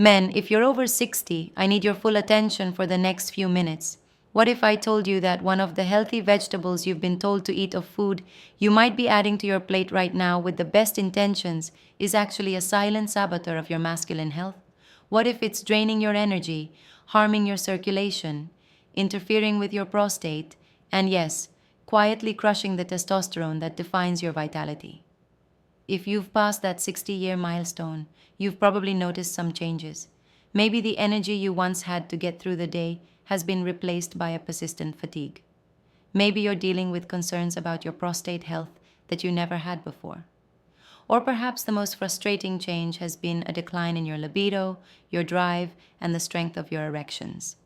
Men, if you're over 60, I need your full attention for the next few minutes. What if I told you that one of the healthy vegetables you've been told to eat of food you might be adding to your plate right now with the best intentions is actually a silent saboteur of your masculine health? What if it's draining your energy, harming your circulation, interfering with your prostate, and yes, quietly crushing the testosterone that defines your vitality? If you've passed that 60-year milestone, you've probably noticed some changes. Maybe the energy you once had to get through the day has been replaced by a persistent fatigue. Maybe you're dealing with concerns about your prostate health that you never had before. Or perhaps the most frustrating change has been a decline in your libido, your drive, and the strength of your erections.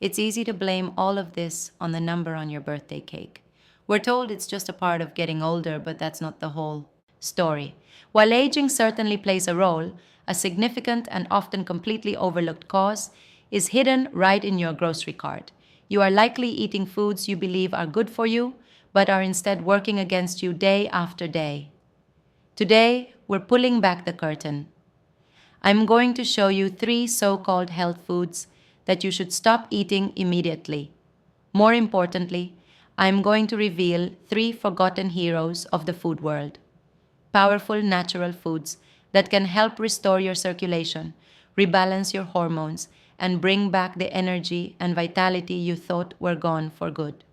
It's easy to blame all of this on the number on your birthday cake. We're told it's just a part of getting older, but that's not the whole story. While aging certainly plays a role, a significant and often completely overlooked cause is hidden right in your grocery cart. You are likely eating foods you believe are good for you, but are instead working against you day after day. Today, we're pulling back the curtain. I'm going to show you 3 so-called health foods that you should stop eating immediately. More importantly, I'm going to reveal 3 forgotten heroes of the food world. Powerful natural foods that can help restore your circulation, rebalance your hormones, and bring back the energy and vitality you thought were gone for good.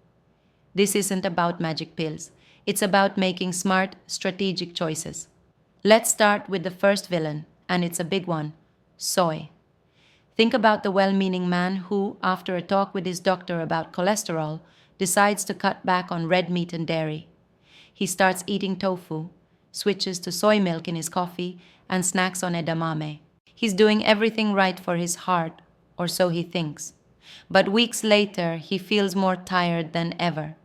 This isn't about magic pills. It's about making smart, strategic choices. Let's start with the first villain, and it's a big one: soy. Think about the well-meaning man who, after a talk with his doctor about cholesterol, decides to cut back on red meat and dairy. He starts eating tofu, switches to soy milk in his coffee, and snacks on edamame. He's doing everything right for his heart, or so he thinks. But weeks later, he feels more tired than ever.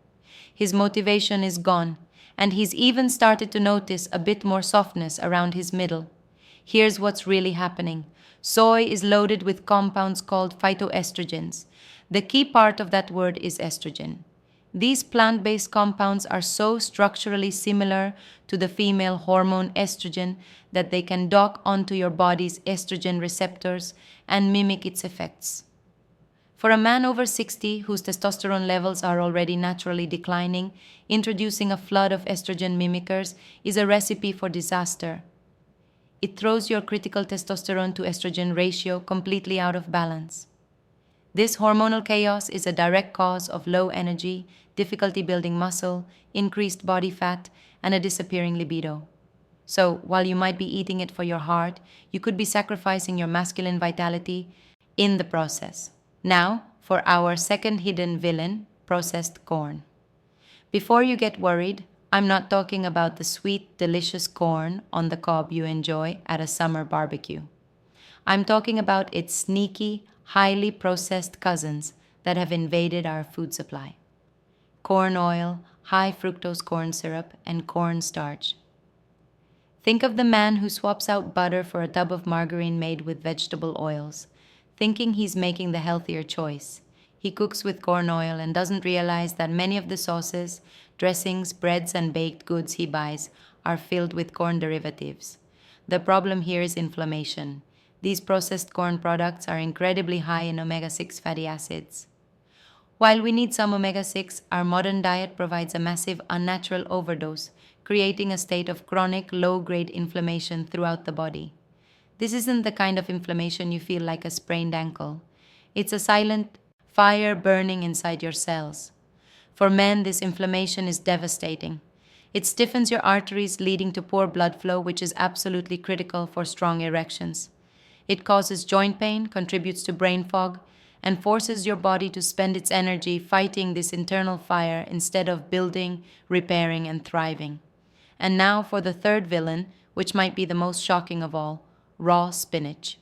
His motivation is gone, and he's even started to notice a bit more softness around his middle. Here's what's really happening. Soy is loaded with compounds called phytoestrogens. The key part of that word is estrogen. These plant-based compounds are so structurally similar to the female hormone estrogen that they can dock onto your body's estrogen receptors and mimic its effects. For a man over 60 whose testosterone levels are already naturally declining, introducing a flood of estrogen mimickers is a recipe for disaster. It throws your critical testosterone to estrogen ratio completely out of balance. This hormonal chaos is a direct cause of low energy, difficulty building muscle, increased body fat, and a disappearing libido. So, while you might be eating it for your heart, you could be sacrificing your masculine vitality in the process. Now, for our second hidden villain, processed corn. Before you get worried, I'm not talking about the sweet, delicious corn on the cob you enjoy at a summer barbecue. I'm talking about its sneaky, highly processed cousins that have invaded our food supply: corn oil, high fructose corn syrup, and corn starch. Think of the man who swaps out butter for a tub of margarine made with vegetable oils, thinking he's making the healthier choice. He cooks with corn oil and doesn't realize that many of the sauces, dressings, breads, and baked goods he buys are filled with corn derivatives. The problem here is inflammation. These processed corn products are incredibly high in omega-6 fatty acids. While we need some omega-6, our modern diet provides a massive unnatural overdose, creating a state of chronic, low-grade inflammation throughout the body. This isn't the kind of inflammation you feel like a sprained ankle. It's a silent fire burning inside your cells. For men, this inflammation is devastating. It stiffens your arteries, leading to poor blood flow, which is absolutely critical for strong erections. It causes joint pain, contributes to brain fog, and forces your body to spend its energy fighting this internal fire instead of building, repairing, and thriving. And now for the third villain, which might be the most shocking of all: raw spinach.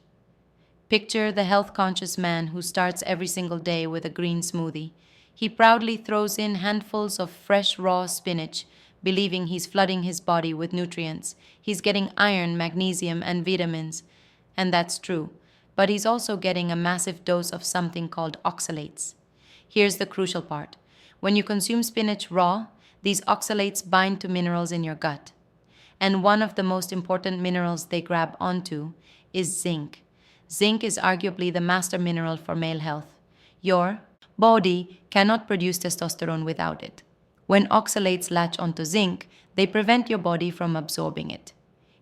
Picture the health-conscious man who starts every single day with a green smoothie. He proudly throws in handfuls of fresh raw spinach, believing he's flooding his body with nutrients. He's getting iron, magnesium, and vitamins. And that's true. But he's also getting a massive dose of something called oxalates. Here's the crucial part. When you consume spinach raw, these oxalates bind to minerals in your gut. And one of the most important minerals they grab onto is zinc. Zinc is arguably the master mineral for male health. Your body cannot produce testosterone without it. When oxalates latch onto zinc, they prevent your body from absorbing it.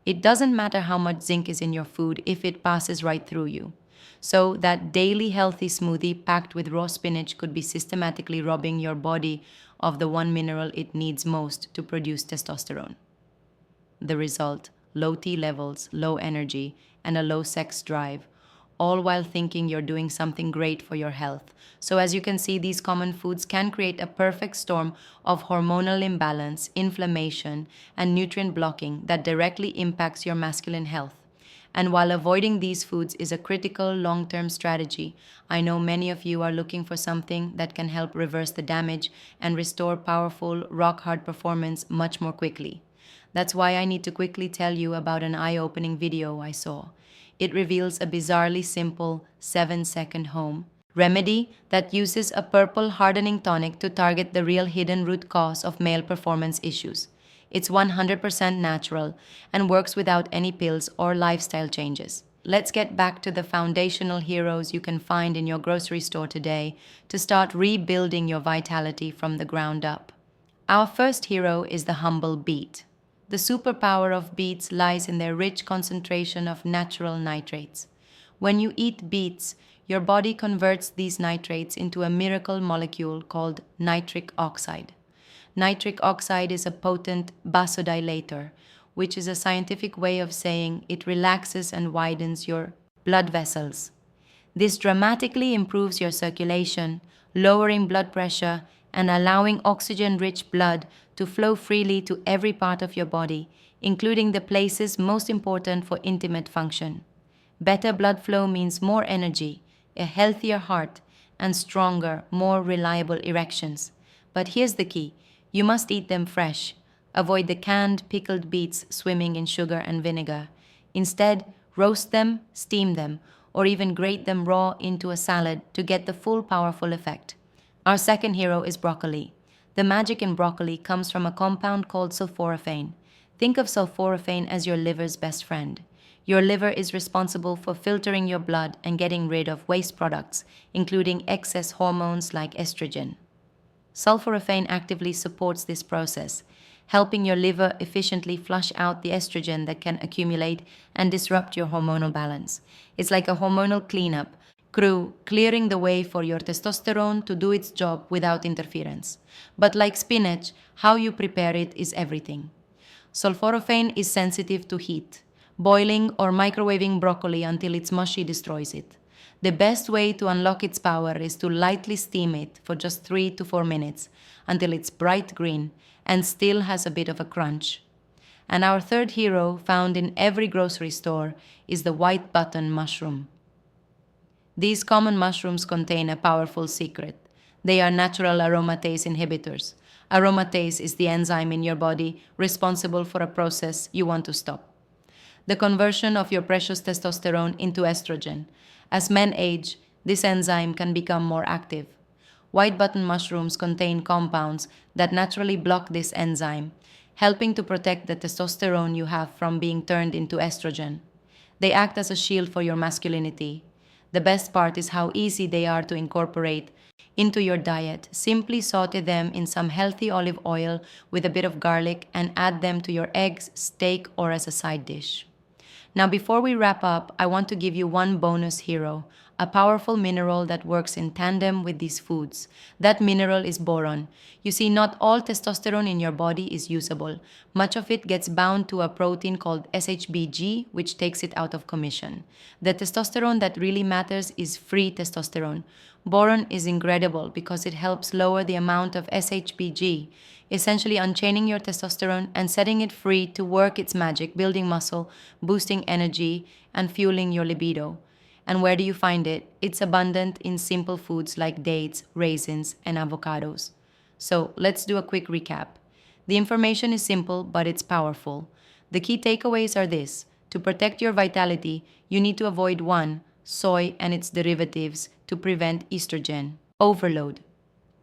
It doesn't matter how much zinc is in your food if it passes right through you. So, that daily healthy smoothie packed with raw spinach could be systematically robbing your body of the one mineral it needs most to produce testosterone. The result: low T levels, low energy, and a low sex drive, all while thinking you're doing something great for your health. So, as you can see, these common foods can create a perfect storm of hormonal imbalance, inflammation, and nutrient blocking that directly impacts your masculine health. And while avoiding these foods is a critical long term strategy, I know many of you are looking for something that can help reverse the damage and restore powerful, rock hard performance much more quickly. That's why I need to quickly tell you about an eye opening video I saw. It reveals a bizarrely simple 7-second home remedy that uses a purple hardening tonic to target the real hidden root cause of male performance issues. It's 100% natural and works without any pills or lifestyle changes. Let's get back to the foundational heroes you can find in your grocery store today to start rebuilding your vitality from the ground up. Our first hero is the humble beet. The superpower of beets lies in their rich concentration of natural nitrates. When you eat beets, your body converts these nitrates into a miracle molecule called nitric oxide. Nitric oxide is a potent vasodilator, which is a scientific way of saying it relaxes and widens your blood vessels. This dramatically improves your circulation, lowering blood pressure and allowing oxygen rich blood to flow freely to every part of your body, including the places most important for intimate function. Better blood flow means more energy, a healthier heart, and stronger, more reliable erections. But here's the key: you must eat them fresh. Avoid the canned, pickled beets swimming in sugar and vinegar. Instead, roast them, steam them, or even grate them raw into a salad to get the full powerful effect. Our second hero is broccoli. The magic in broccoli comes from a compound called sulforaphane. Think of sulforaphane as your liver's best friend. Your liver is responsible for filtering your blood and getting rid of waste products, including excess hormones like estrogen. Sulforaphane actively supports this process, helping your liver efficiently flush out the estrogen that can accumulate and disrupt your hormonal balance. It's like a hormonal cleanup crew, clearing the way for your testosterone to do its job without interference. But like spinach, how you prepare it is everything. Sulforaphane is sensitive to heat. Boiling or microwaving broccoli until it's mushy destroys it. The best way to unlock its power is to lightly steam it for just 3 to 4 minutes until it's bright green and still has a bit of a crunch. And our third hero, found in every grocery store, is the white button mushroom. These common mushrooms contain a powerful secret. They are natural aromatase inhibitors. Aromatase is the enzyme in your body responsible for a process you want to stop: the conversion of your precious testosterone into estrogen. As men age, this enzyme can become more active. White button mushrooms contain compounds that naturally block this enzyme, helping to protect the testosterone you have from being turned into estrogen. They act as a shield for your masculinity. The best part is how easy they are to incorporate into your diet. Simply saute them in some healthy olive oil with a bit of garlic and add them to your eggs, steak, or as a side dish. Now, before we wrap up, I want to give you one bonus hero, a powerful mineral that works in tandem with these foods. That mineral is boron. You see, not all testosterone in your body is usable. Much of it gets bound to a protein called SHBG, which takes it out of commission. The testosterone that really matters is free testosterone. Boron is incredible because it helps lower the amount of SHBG, essentially unchaining your testosterone and setting it free to work its magic, building muscle, boosting energy, and fueling your libido. And where do you find it? It's abundant in simple foods like dates, raisins, and avocados. So let's do a quick recap. The information is simple, but it's powerful. The key takeaways are this: to protect your vitality, you need to avoid 1. Soy and its derivatives to prevent estrogen overload.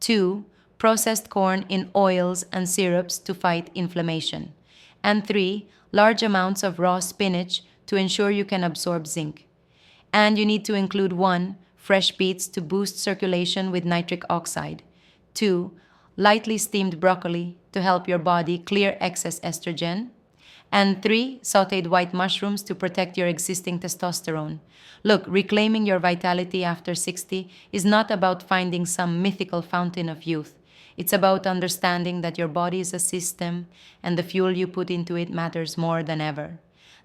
2. Processed corn in oils and syrups to fight inflammation. And 3. Large amounts of raw spinach to ensure you can absorb zinc. And you need to include 1. Fresh beets to boost circulation with nitric oxide. 2. Lightly steamed broccoli to help your body clear excess estrogen. And 3. Sauteed white mushrooms to protect your existing testosterone. Look, reclaiming your vitality after 60 is not about finding some mythical fountain of youth. It's about understanding that your body is a system and the fuel you put into it matters more than ever.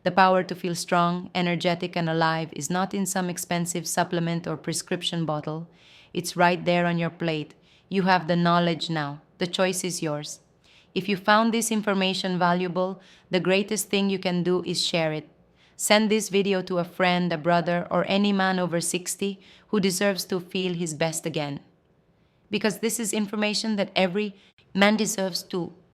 The power to feel strong, energetic, and alive is not in some expensive supplement or prescription bottle. It's right there on your plate. You have the knowledge now. The choice is yours. If you found this information valuable, the greatest thing you can do is share it. Send this video to a friend, a brother, or any man over 60 who deserves to feel his best again. Because this is information that every man deserves to